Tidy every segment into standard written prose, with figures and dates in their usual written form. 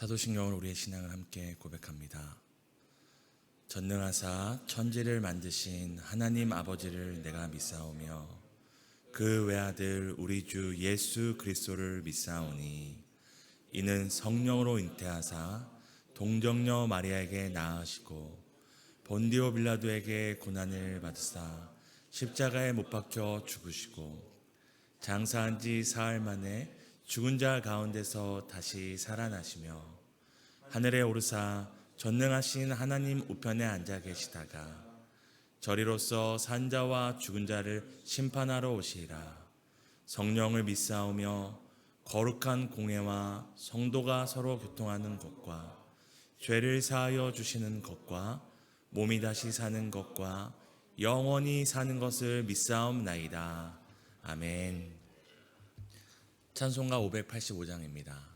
사도신경으로 우리의 신앙을 함께 고백합니다. 전능하사 천지를 만드신 하나님 아버지를 내가 믿사오며 그 외아들 우리 주 예수 그리스도를 믿사오니 이는 성령으로 잉태하사 동정녀 마리아에게 낳으시고 본디오 빌라도에게 고난을 받으사 십자가에 못 박혀 죽으시고 장사한 지 사흘 만에 죽은 자 가운데서 다시 살아나시며 하늘에 오르사 전능하신 하나님 우편에 앉아 계시다가 저리로서 산자와 죽은 자를 심판하러 오시리라. 성령을 믿사오며 거룩한 공회와 성도가 서로 교통하는 것과 죄를 사하여 주시는 것과 몸이 다시 사는 것과 영원히 사는 것을 믿사옵나이다. 아멘. 찬송가 585장입니다.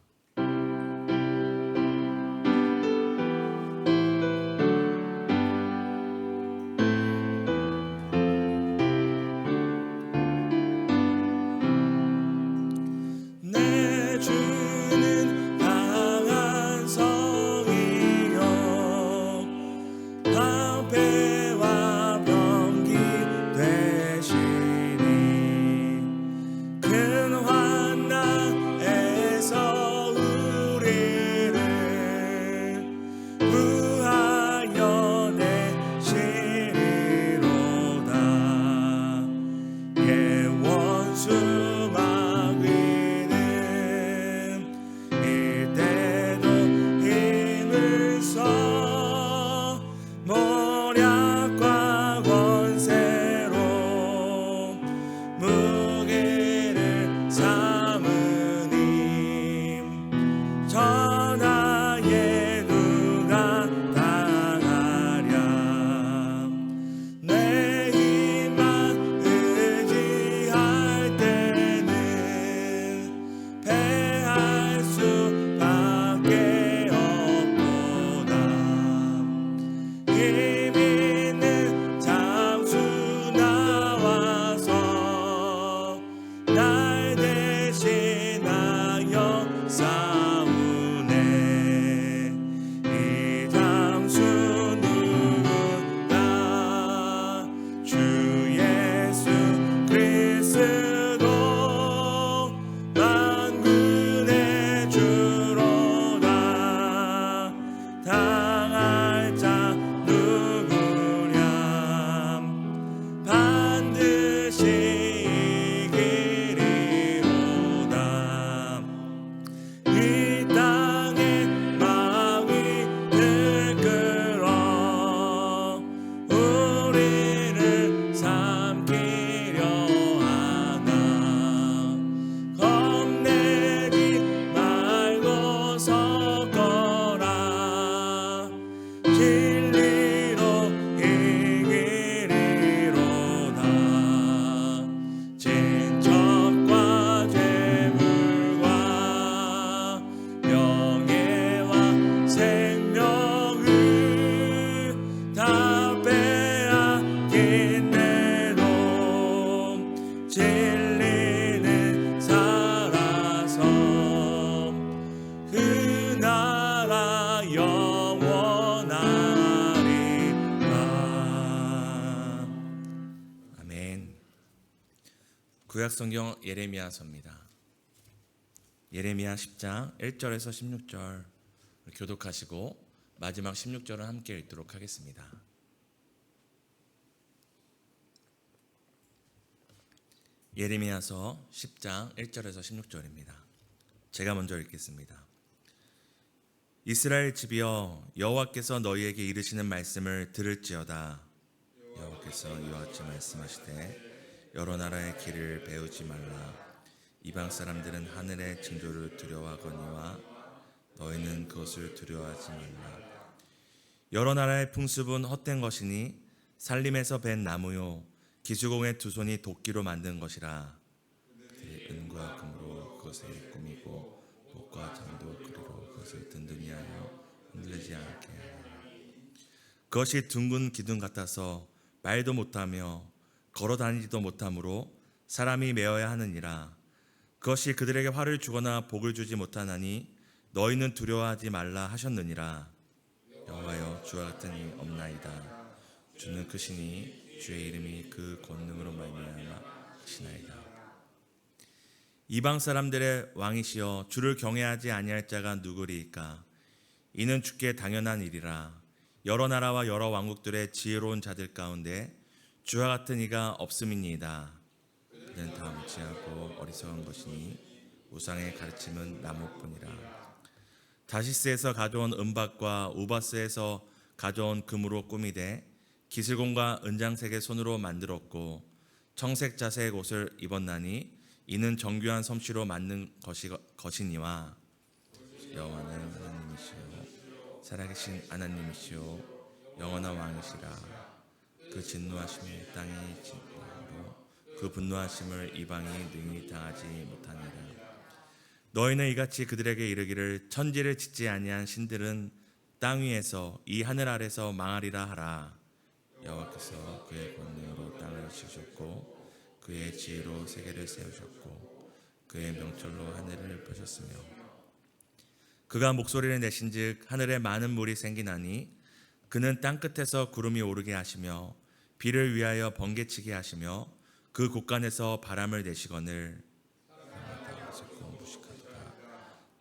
구약성경 예레미야서입니다. 예레미야 10장 1절에서 16절 교독하시고 마지막 16절은 함께 읽도록 하겠습니다. 예레미야서 10장 1절에서 16절입니다. 제가 먼저 읽겠습니다. 이스라엘 집이여, 여호와께서 너희에게 이르시는 말씀을 들을지어다. 여호와께서 이와 같이 말씀하시되 여러 나라의 길을 배우지 말라. 이방 사람들은 하늘의 징조를 두려워하거니와 너희는 그것을 두려워하지 말라. 여러 나라의 풍습은 헛된 것이니 살림에서 벤 나무요 기수공의 두 손이 도끼로 만든 것이라. 그들이 은과 금으로 그것을 꾸미고 목과 장도 그리로 그것을 든든히 하여 흔들리지 않게 하라. 그것이 둥근 기둥 같아서 말도 못하며 걸어 다니지도 못하므로 사람이 메어야 하느니라. 그것이 그들에게 화를 주거나 복을 주지 못하나니 너희는 두려워하지 말라 하셨느니라. 여호와여, 주와 같은 이 없나이다. 주는 크시니 주의 이름이 그 권능으로 말미암아 크시나이다. 이방 사람들의 왕이시여, 주를 경외하지 아니할 자가 누구리이까? 이는 주께 당연한 일이라. 여러 나라와 여러 왕국들의 지혜로운 자들 가운데 주와 같은 이가 없음이니이다. 그는 다 무지하고 어리석은 것이니 우상의 가르침은 나무뿐이라. 다시스에서 가져온 은박과 우바스에서 가져온 금으로 꾸미되 기슬공과 은장색의 손으로 만들었고 청색 자색 옷을 입었나니 이는 정교한 솜씨로 만든 것이니와 여호와는 하나님이시요 살아계신 하나님이시요 영원한 왕이시라. 그 진노하심을 땅이 진노하므로 그 분노하심을 이방이 능히 당하지 못하니라. 너희는 이같이 그들에게 이르기를 천지를 짓지 아니한 신들은 땅 위에서 이 하늘 아래서 망하리라 하라. 여호와께서 그의 권능으로 땅을 지으셨고 그의 지혜로 세계를 세우셨고 그의 명철로 하늘을 펴셨으며 그가 목소리를 내신즉 하늘에 많은 물이 생기나니 그는 땅 끝에서 구름이 오르게 하시며 비를 위하여 번개치게 하시며 그 곳간에서 바람을 내시거늘 마다 섞고 무식하도다.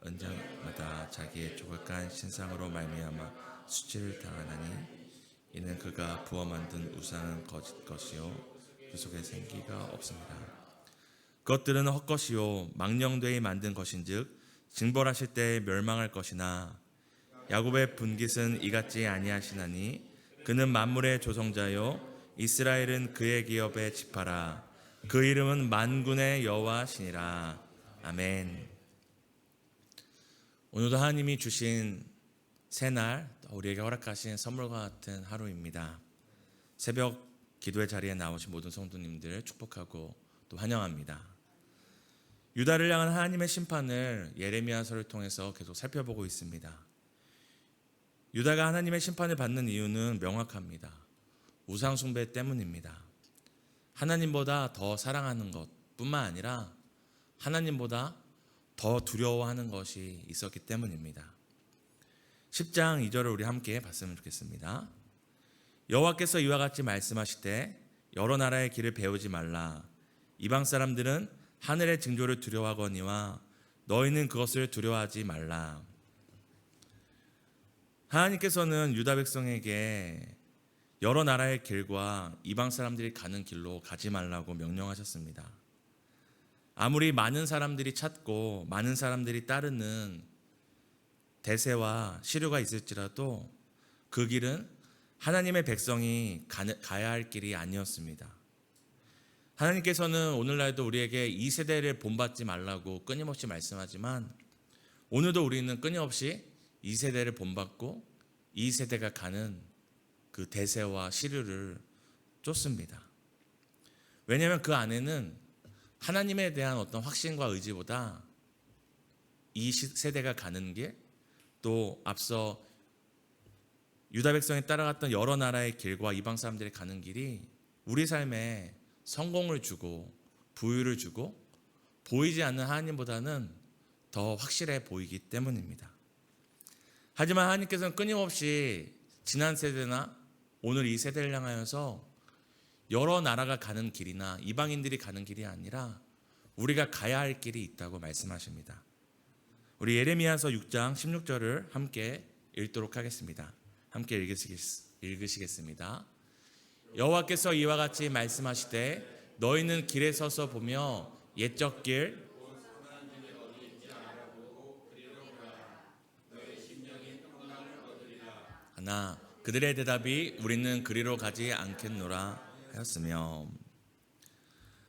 은장마다 자기의 조각간 신상으로 말미암아 수치를 당하나니 이는 그가 부어 만든 우상은 거짓 것이요 그 속에 생기가 없습니다. 그것들은 헛것이요 망령되이 만든 것인즉 징벌하실 때에 멸망할 것이나 야곱의 분깃은 이같지 아니하시나니 그는 만물의 조성자요 이스라엘은 그의 기업의 지파라. 그 이름은 만군의 여호와시니라. 아멘. 오늘도 하나님이 주신 새날 우리에게 허락하신 선물과 같은 하루입니다. 새벽 기도의 자리에 나오신 모든 성도님들 축복하고 또 환영합니다. 유다를 향한 하나님의 심판을 예레미야서를 통해서 계속 살펴보고 있습니다. 유다가 하나님의 심판을 받는 이유는 명확합니다. 우상 숭배 때문입니다. 하나님보다 더 사랑하는 것뿐만 아니라 하나님보다 더 두려워하는 것이 있었기 때문입니다. 10장 2절을 우리 함께 봤으면 좋겠습니다. 여호와께서 이와 같이 말씀하시되 여러 나라의 길을 배우지 말라. 이방 사람들은 하늘의 징조를 두려워하거니와 너희는 그것을 두려워하지 말라. 하나님께서는 유다 백성에게 여러 나라의 길과 이방 사람들이 가는 길로 가지 말라고 명령하셨습니다. 아무리 많은 사람들이 찾고 많은 사람들이 따르는 대세와 시류가 있을지라도 그 길은 하나님의 백성이 가야 할 길이 아니었습니다. 하나님께서는 오늘날도 우리에게 이 세대를 본받지 말라고 끊임없이 말씀하지만 오늘도 우리는 끊임없이 이 세대를 본받고 이 세대가 가는 그 대세와 시류를 쫓습니다. 왜냐하면 그 안에는 하나님에 대한 어떤 확신과 의지보다 이 세대가 가는 길, 또 앞서 유다 백성이 따라갔던 여러 나라의 길과 이방 사람들이 가는 길이 우리 삶에 성공을 주고 부유를 주고 보이지 않는 하나님보다는 더 확실해 보이기 때문입니다. 하지만 하나님께서는 끊임없이 지난 세대나 오늘 이 세대를 향하여서 여러 나라가 가는 길이나 이방인들이 가는 길이 아니라 우리가 가야 할 길이 있다고 말씀하십니다. 우리 예레미야서 6장 16절을 함께 읽도록 하겠습니다. 함께 읽으시겠습니다. 여호와께서 이와 같이 말씀하시되 너희는 길에 서서 보며 옛적 길 하나 그들의 대답이 우리는 그리로 가지 않겠노라 하였으며,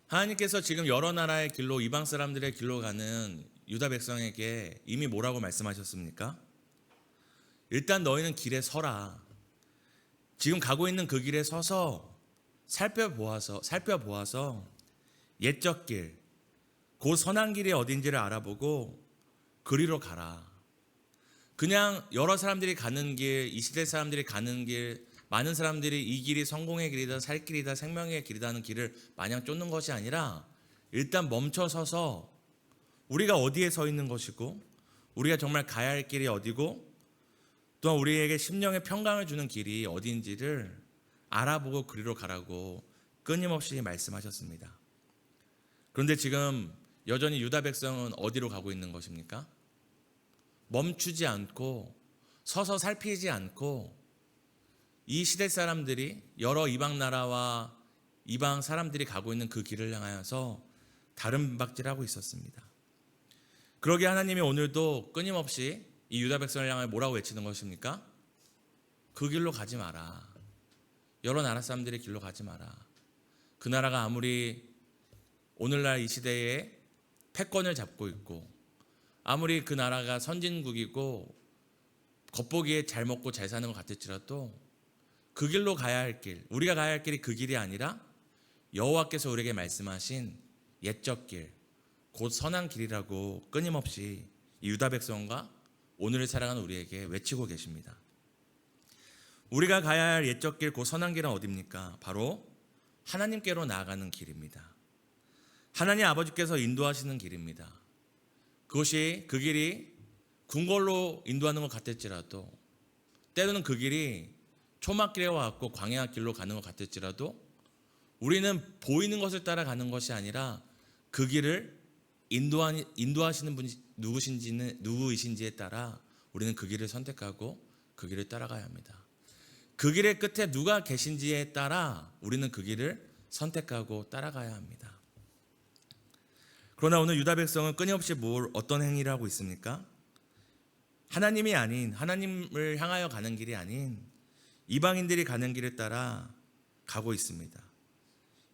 하나님께서 지금 여러 나라의 길로 이방 사람들의 길로 가는 유다 백성에게 이미 뭐라고 말씀하셨습니까? 일단 너희는 길에 서라. 지금 가고 있는 그 길에 서서 살펴보아서 옛적 길, 그 선한 길이 어딘지를 알아보고 그리로 가라. 그냥 여러 사람들이 가는 길, 이 시대 사람들이 가는 길, 많은 사람들이 이 길이 성공의 길이다, 살 길이다, 생명의 길이다 하는 길을 마냥 쫓는 것이 아니라 일단 멈춰서서 우리가 어디에 서 있는 것이고 우리가 정말 가야 할 길이 어디고 또한 우리에게 심령의 평강을 주는 길이 어디인지를 알아보고 그리로 가라고 끊임없이 말씀하셨습니다. 그런데 지금 여전히 유다 백성은 어디로 가고 있는 것입니까? 멈추지 않고 서서 살피지 않고 이 시대 사람들이 여러 이방 나라와 이방 사람들이 가고 있는 그 길을 향하여서 다른 박질하고 있었습니다. 그러기에 하나님이 오늘도 끊임없이 이 유다 백성을 향하여 뭐라고 외치는 것입니까? 그 길로 가지 마라. 여러 나라 사람들의 길로 가지 마라. 그 나라가 아무리 오늘날 이 시대에 패권을 잡고 있고 아무리 그 나라가 선진국이고 겉보기에 잘 먹고 잘 사는 것 같을지라도 그 길로 가야 할 길, 우리가 가야 할 길이 그 길이 아니라 여호와께서 우리에게 말씀하신 옛적 길, 곧 선한 길이라고 끊임없이 이 유다 백성과 오늘을 살아가는 우리에게 외치고 계십니다. 우리가 가야 할 옛적 길, 곧 선한 길은 어디입니까? 바로 하나님께로 나아가는 길입니다. 하나님 아버지께서 인도하시는 길입니다. 그것이 그 길이 궁궐로 인도하는 것 같을지라도 때로는 그 길이 초막길과 같고 광야 길로 가는 것 같을지라도 우리는 보이는 것을 따라가는 것이 아니라 그 길을 인도하시는 분이 누구이신지에 따라 우리는 그 길을 선택하고 그 길을 따라가야 합니다. 그 길의 끝에 누가 계신지에 따라 우리는 그 길을 선택하고 따라가야 합니다. 그러나 오늘 유다 백성은 끊임없이 어떤 행위를 하고 있습니까? 하나님이 아닌, 하나님을 향하여 가는 길이 아닌 이방인들이 가는 길을 따라 가고 있습니다.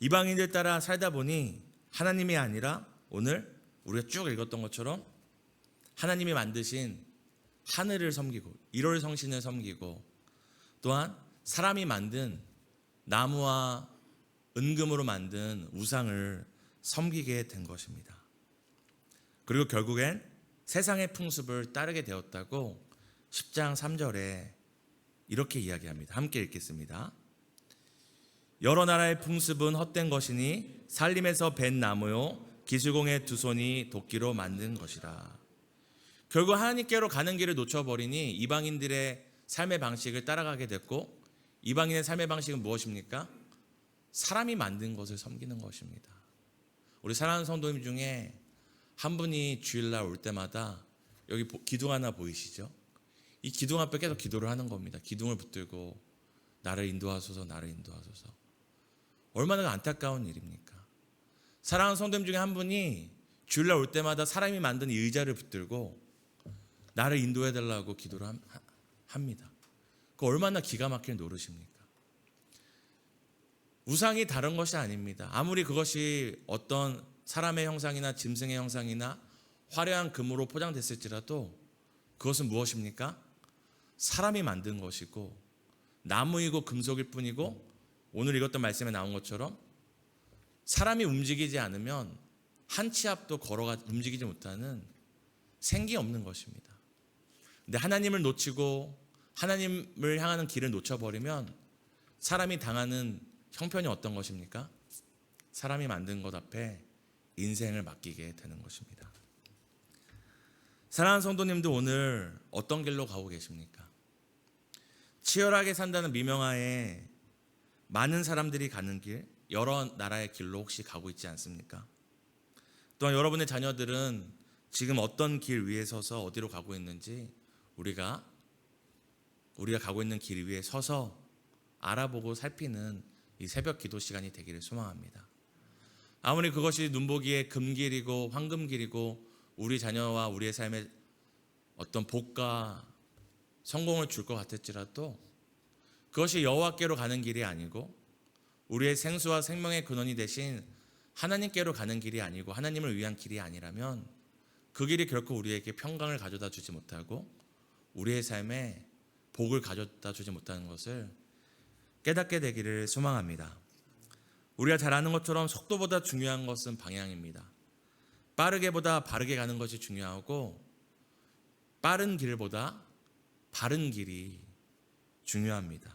이방인들 따라 살다 보니 하나님이 아니라 오늘 우리가 쭉 읽었던 것처럼 하나님이 만드신 하늘을 섬기고 1월 성신을 섬기고 또한 사람이 만든 나무와 은금으로 만든 우상을 섬기게 된 것입니다. 그리고 결국엔 세상의 풍습을 따르게 되었다고 10장 3절에 이렇게 이야기합니다. 함께 읽겠습니다. 여러 나라의 풍습은 헛된 것이니 살림에서 벤 나무요 기수공의 두 손이 도끼로 만든 것이라. 결국 하나님께로 가는 길을 놓쳐버리니 이방인들의 삶의 방식을 따라가게 됐고 이방인의 삶의 방식은 무엇입니까? 사람이 만든 것을 섬기는 것입니다. 우리 사랑하는 성도님 중에 한 분이 주일날 올 때마다 여기 기둥 하나 보이시죠? 이 기둥 앞에 계속 기도를 하는 겁니다. 기둥을 붙들고 나를 인도하소서, 나를 인도하소서. 얼마나 안타까운 일입니까? 사랑하는 성도님 중에 한 분이 주일날 올 때마다 사람이 만든 이 의자를 붙들고 나를 인도해달라고 기도를 합니다. 그 얼마나 기가 막힐 노릇입니까? 우상이 다른 것이 아닙니다. 아무리 그것이 어떤 사람의 형상이나 짐승의 형상이나 화려한 금으로 포장됐을지라도 그것은 무엇입니까? 사람이 만든 것이고 나무이고 금속일 뿐이고 오늘 읽었던 말씀에 나온 것처럼 사람이 움직이지 않으면 한 치 앞도 움직이지 못하는 생기 없는 것입니다. 근데 하나님을 놓치고 하나님을 향하는 길을 놓쳐버리면 사람이 당하는 형편이 어떤 것입니까? 사람이 만든 것 앞에 인생을 맡기게 되는 것입니다. 사랑하는 성도님도 오늘 어떤 길로 가고 계십니까? 치열하게 산다는 미명하에 많은 사람들이 가는 길, 여러 나라의 길로 혹시 가고 있지 않습니까? 또한 여러분의 자녀들은 지금 어떤 길 위에 서서 어디로 가고 있는지 우리가 가고 있는 길 위에 서서 알아보고 살피는 이 새벽 기도 시간이 되기를 소망합니다. 아무리 그것이 눈보기에 금길이고 황금길이고 우리 자녀와 우리의 삶에 어떤 복과 성공을 줄 것 같을지라도 그것이 여호와께로 가는 길이 아니고 우리의 생수와 생명의 근원이 되신 하나님께로 가는 길이 아니고 하나님을 위한 길이 아니라면 그 길이 결코 우리에게 평강을 가져다 주지 못하고 우리의 삶에 복을 가져다 주지 못하는 것을 깨닫게 되기를 소망합니다. 우리가 잘 아는 것처럼 속도보다 중요한 것은 방향입니다. 빠르게보다 바르게 가는 것이 중요하고 빠른 길보다 바른 길이 중요합니다.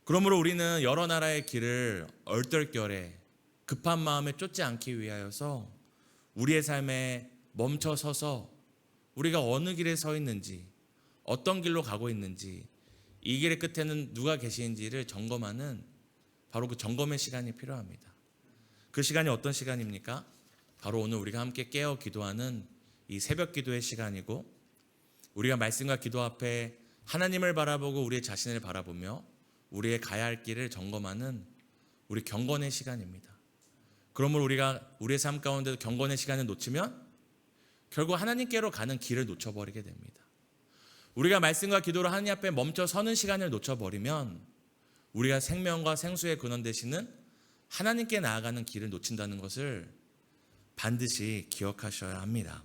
그러므로 우리는 여러 나라의 길을 얼떨결에 급한 마음에 쫓지 않기 위하여서 우리의 삶에 멈춰서서 우리가 어느 길에 서 있는지, 어떤 길로 가고 있는지, 이 길의 끝에는 누가 계시는지를 점검하는 바로 그 점검의 시간이 필요합니다. 그 시간이 어떤 시간입니까? 바로 오늘 우리가 함께 깨어 기도하는 이 새벽 기도의 시간이고, 우리가 말씀과 기도 앞에 하나님을 바라보고 우리의 자신을 바라보며 우리의 가야 할 길을 점검하는 우리 경건의 시간입니다. 그러므로 우리가 우리의 삶 가운데 경건의 시간을 놓치면 결국 하나님께로 가는 길을 놓쳐버리게 됩니다. 우리가 말씀과 기도로 하나님 앞에 멈춰 서는 시간을 놓쳐버리면 우리가 생명과 생수의 근원 되시는 하나님께 나아가는 길을 놓친다는 것을 반드시 기억하셔야 합니다.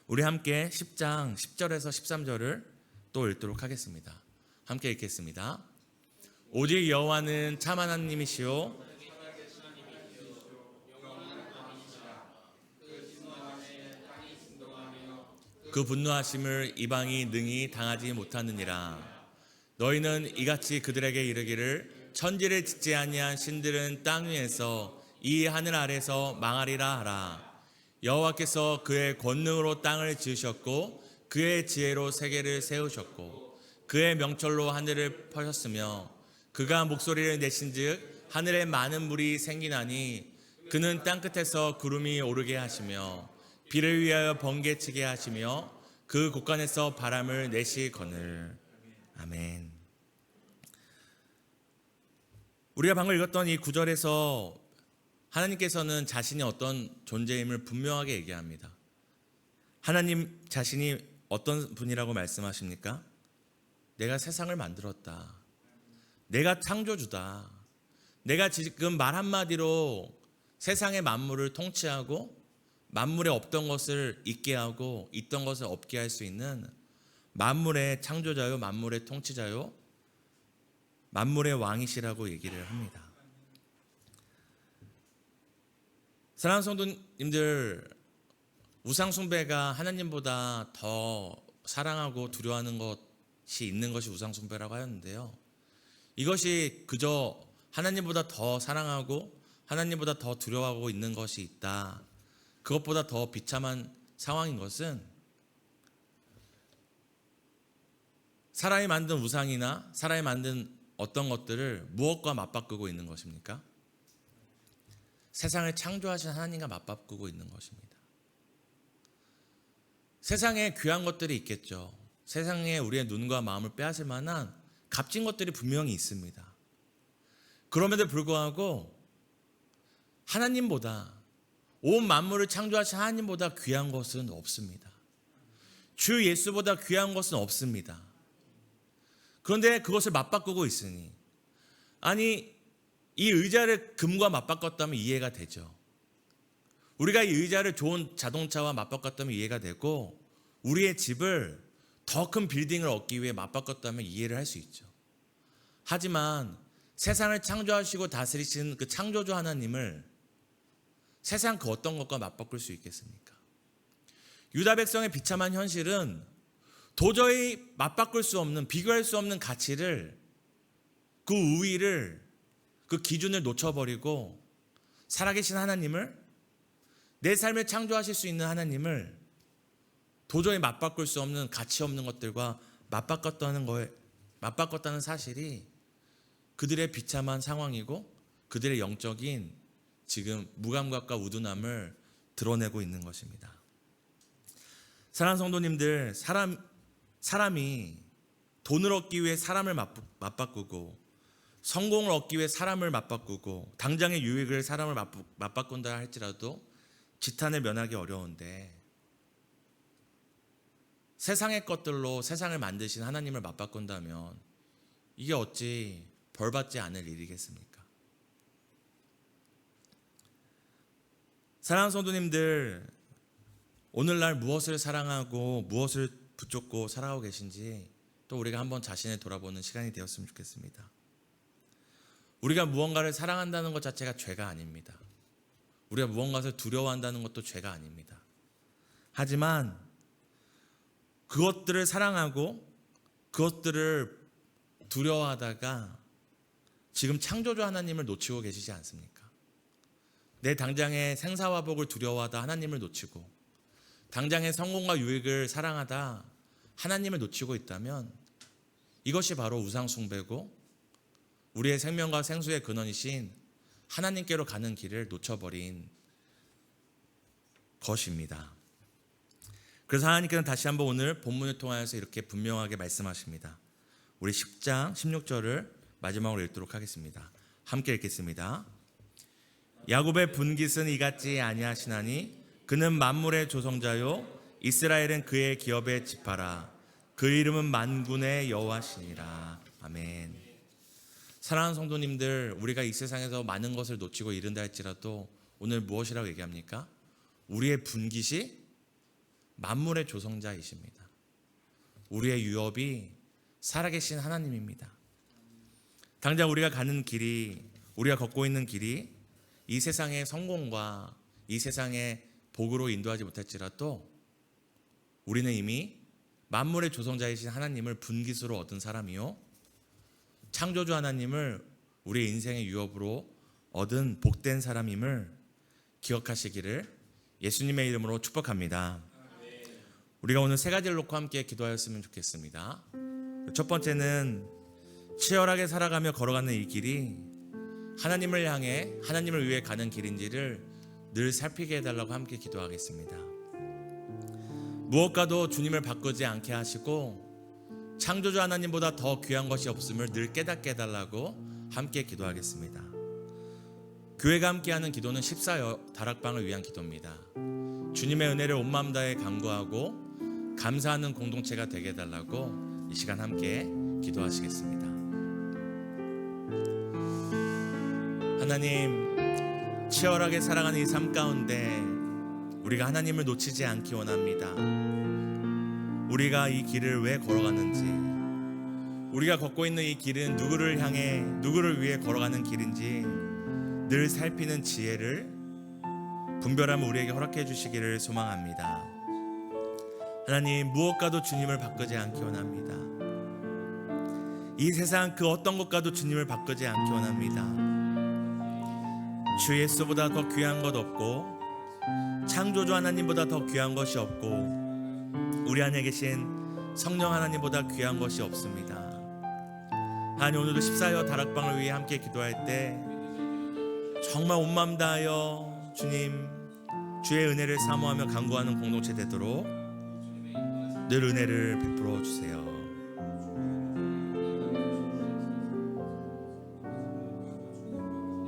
우리 함께 10장 10절에서 13절을 또 읽도록 하겠습니다. 함께 읽겠습니다. 오직 여호와는 참 하나님이시요 그 분노하심을 이방이 능히 당하지 못하느니라. 너희는 이같이 그들에게 이르기를 천지를 짓지 아니한 신들은 땅 위에서 이 하늘 아래서 망하리라 하라. 여호와께서 그의 권능으로 땅을 지으셨고 그의 지혜로 세계를 세우셨고 그의 명철로 하늘을 펴셨으며 그가 목소리를 내신즉 하늘에 많은 물이 생기나니 그는 땅끝에서 구름이 오르게 하시며 비를 위하여 번개치게 하시며 그 곳간에서 바람을 내시거늘. 아멘. 우리가 방금 읽었던 이 구절에서 하나님께서는 자신이 어떤 존재임을 분명하게 얘기합니다. 하나님 자신이 어떤 분이라고 말씀하십니까? 내가 세상을 만들었다. 내가 창조주다. 내가 지금 말 한마디로 세상의 만물을 통치하고 만물에 없던 것을 있게 하고 있던 것을 없게 할 수 있는 만물의 창조자요, 만물의 통치자요, 만물의 왕이시라고 얘기를 합니다. 사랑하는 성도님들, 우상 숭배가 하나님보다 더 사랑하고 두려워하는 것이 있는 것이 우상 숭배라고 하였는데요. 이것이 그저 하나님보다 더 사랑하고 하나님보다 더 두려워하고 있는 것이 있다. 그것보다 더 비참한 상황인 것은 사람이 만든 우상이나 사람이 만든 어떤 것들을 무엇과 맞바꾸고 있는 것입니까? 세상을 창조하신 하나님과 맞바꾸고 있는 것입니다. 세상에 귀한 것들이 있겠죠. 세상에 우리의 눈과 마음을 빼앗을 만한 값진 것들이 분명히 있습니다. 그럼에도 불구하고 하나님보다, 온 만물을 창조하신 하나님보다 귀한 것은 없습니다. 주 예수보다 귀한 것은 없습니다. 그런데 그것을 맞바꾸고 있으니, 아니 이 의자를 금과 맞바꿨다면 이해가 되죠. 우리가 이 의자를 좋은 자동차와 맞바꿨다면 이해가 되고, 우리의 집을 더 큰 빌딩을 얻기 위해 맞바꿨다면 이해를 할 수 있죠. 하지만 세상을 창조하시고 다스리시는 그 창조주 하나님을 세상 그 어떤 것과 맞바꿀 수 있겠습니까? 유다 백성의 비참한 현실은 도저히 맞바꿀 수 없는, 비교할 수 없는 가치를, 그 우위를, 그 기준을 놓쳐버리고 살아계신 하나님을, 내 삶을 창조하실 수 있는 하나님을 도저히 맞바꿀 수 없는 가치 없는 것들과 맞바꿨다는 사실이 그들의 비참한 상황이고 그들의 영적인 지금 무감각과 우둔함을 드러내고 있는 것입니다. 사랑하는 성도님들, 사람이 돈을 얻기 위해 사람을 맞바꾸고, 성공을 얻기 위해 사람을 맞바꾸고, 당장의 유익을 사람을 맞바꾼다 할지라도 지탄을 면하기 어려운데, 세상의 것들로 세상을 만드신 하나님을 맞바꾼다면 이게 어찌 벌받지 않을 일이겠습니까? 사랑하는 성도님들, 오늘날 무엇을 사랑하고 무엇을 붙잡고 살아가고 계신지 또 우리가 한번 자신을 돌아보는 시간이 되었으면 좋겠습니다. 우리가 무언가를 사랑한다는 것 자체가 죄가 아닙니다. 우리가 무언가를 두려워한다는 것도 죄가 아닙니다. 하지만 그것들을 사랑하고 그것들을 두려워하다가 지금 창조주 하나님을 놓치고 계시지 않습니까? 내 당장의 생사화복을 두려워하다 하나님을 놓치고, 당장의 성공과 유익을 사랑하다 하나님을 놓치고 있다면 이것이 바로 우상 숭배고 우리의 생명과 생수의 근원이신 하나님께로 가는 길을 놓쳐버린 것입니다. 그래서 하나님께서는 다시 한번 오늘 본문을 통하여서 이렇게 분명하게 말씀하십니다. 우리 10장 16절을 마지막으로 읽도록 하겠습니다. 함께 읽겠습니다. 야곱의 분깃은 이같지 아니하시나니 그는 만물의 조성자요 이스라엘은 그의 기업의 지파라. 그 이름은 만군의 여호와시니라. 아멘. 사랑하는 성도님들, 우리가 이 세상에서 많은 것을 놓치고 이른다 할지라도 오늘 무엇이라고 얘기합니까? 우리의 분깃이 만물의 조성자이십니다. 우리의 유업이 살아계신 하나님입니다. 당장 우리가 가는 길이, 우리가 걷고 있는 길이 이 세상의 성공과 이 세상의 복으로 인도하지 못할지라도 우리는 이미 만물의 조성자이신 하나님을 분깃으로 얻은 사람이요 창조주 하나님을 우리의 인생의 유업으로 얻은 복된 사람임을 기억하시기를 예수님의 이름으로 축복합니다. 우리가 오늘 세 가지를 놓고 함께 기도하였으면 좋겠습니다. 첫 번째는 치열하게 살아가며 걸어가는 이 길이 하나님을 향해 하나님을 위해 가는 길인지를 늘 살피게 해달라고 함께 기도하겠습니다. 무엇과도 주님을 바꾸지 않게 하시고 창조주 하나님보다 더 귀한 것이 없음을 늘 깨닫게 해달라고 함께 기도하겠습니다. 교회가 함께하는 기도는 14여 다락방을 위한 기도입니다. 주님의 은혜를 온 마음 다해 간구하고 감사하는 공동체가 되게 해달라고 이 시간 함께 기도하시겠습니다. 하나님, 치열하게 살아가는 이 삶 가운데 우리가 하나님을 놓치지 않기 원합니다. 우리가 이 길을 왜 걸어가는지, 우리가 걷고 있는 이 길은 누구를 향해 누구를 위해 걸어가는 길인지 늘 살피는 지혜를 분별함을 우리에게 허락해 주시기를 소망합니다. 하나님, 무엇과도 주님을 바꾸지 않기 원합니다. 이 세상 그 어떤 것과도 주님을 바꾸지 않기 원합니다. 주 예수보다 더 귀한 것 없고 창조주 하나님보다 더 귀한 것이 없고 우리 안에 계신 성령 하나님보다 귀한 것이 없습니다. 하나님, 오늘도 14여 다락방을 위해 함께 기도할 때 정말 온 마음 다하여 주님 주의 은혜를 사모하며 간구하는 공동체 되도록 늘 은혜를 베풀어 주세요.